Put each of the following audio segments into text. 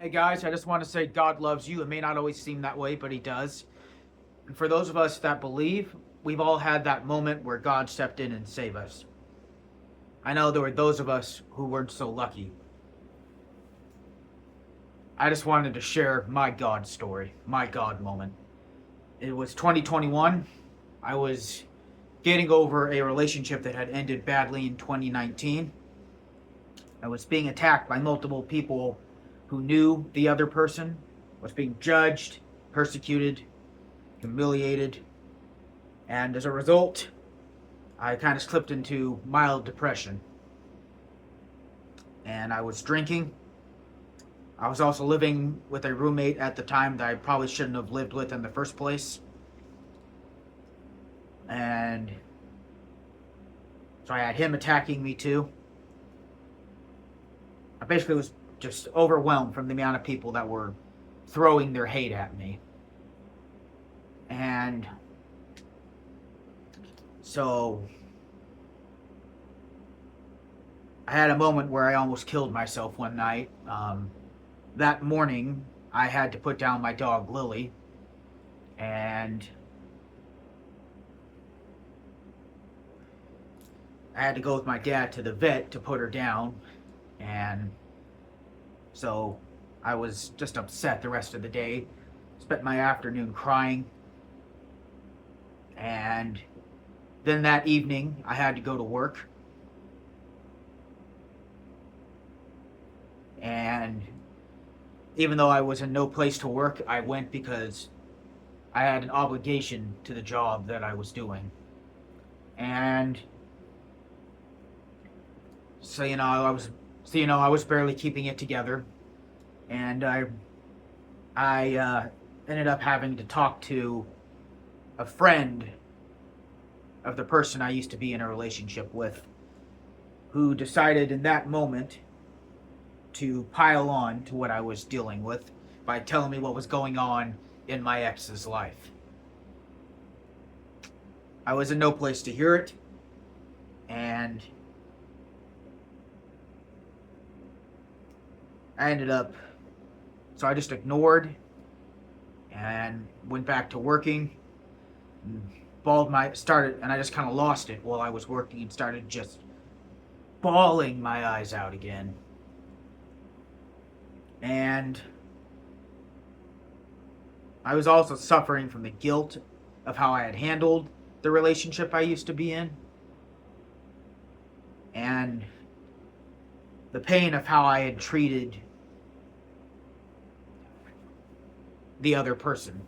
Hey guys, I just want to say God loves you. It may not always seem that way, but He does. And for those of us that believe, we've all had that moment where God stepped in and saved us. I know there were those of us who weren't so lucky. I just wanted to share my God story, my God moment. It was 2021. I was getting over a relationship that had ended badly in 2019. I was being attacked by multiple people who knew the other person, was being judged, persecuted, humiliated, and as a result, I kind of slipped into mild depression. And I was drinking. I was also living with a roommate at the time that I probably shouldn't have lived with in the first place. And so I had him attacking me too. I basically was just overwhelmed from the amount of people that were throwing their hate at me. And so I had a moment where I almost killed myself one night. That morning, I had to put down my dog Lily, and I had to go with my dad to the vet to put her down. And so I was just upset the rest of the day. Spent my afternoon crying. And then that evening, I had to go to work. And even though I was in no place to work, I went because I had an obligation to the job that I was doing. And I was barely keeping it together, and I ended up having to talk to a friend of the person I used to be in a relationship with, who decided in that moment to pile on to what I was dealing with by telling me what was going on in my ex's life. I was in no place to hear it, and I ended up, so I just ignored and went back to working. And I just kind of lost it while I was working and started just bawling my eyes out again. And I was also suffering from the guilt of how I had handled the relationship I used to be in, and the pain of how I had treated the other person.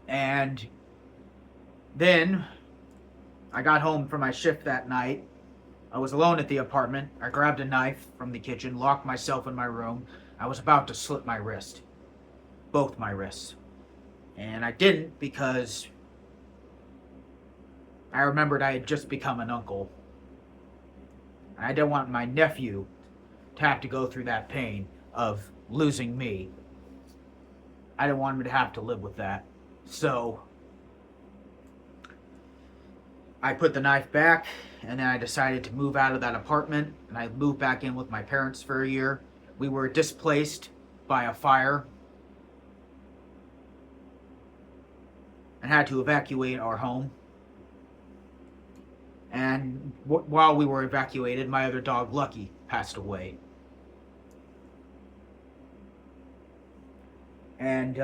And then I got home from my shift that night. I was alone at the apartment. I grabbed a knife from the kitchen, locked myself in my room. I was about to slit my wrist, both my wrists. And I didn't because I remembered I had just become an uncle. I didn't want my nephew to have to go through that pain of losing me. I didn't want him to have to live with that. So I put the knife back, and then I decided to move out of that apartment, and I moved back in with my parents for a year. We were displaced by a fire and had to evacuate our home. And while we were evacuated, my other dog, Lucky, passed away. And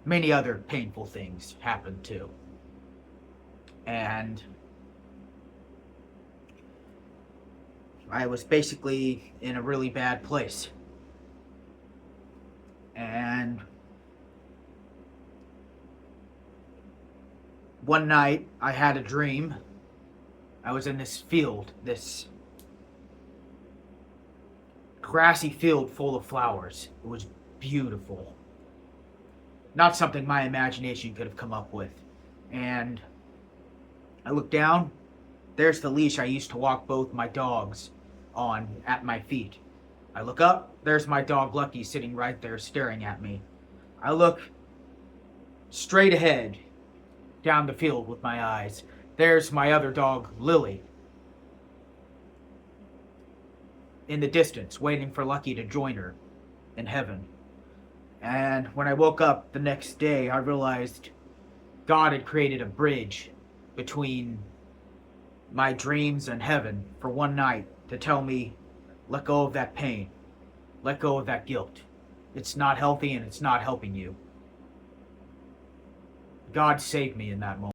many other painful things happened too. And I was basically in a really bad place. And one night I had a dream. I was in this field, this grassy field full of flowers. It was beautiful. Not something my imagination could have come up with. And I looked down. There's the leash I used to walk both my dogs on at my feet. I look up. There's my dog Lucky sitting right there staring at me. I look straight ahead down the field with my eyes. There's my other dog Lily. in the distance, waiting for Lucky to join her in heaven. And when I woke up the next day, I realized God had created a bridge between my dreams and heaven for one night to tell me, let go of that pain, let go of that guilt. It's not healthy and it's not helping you. God saved me in that moment.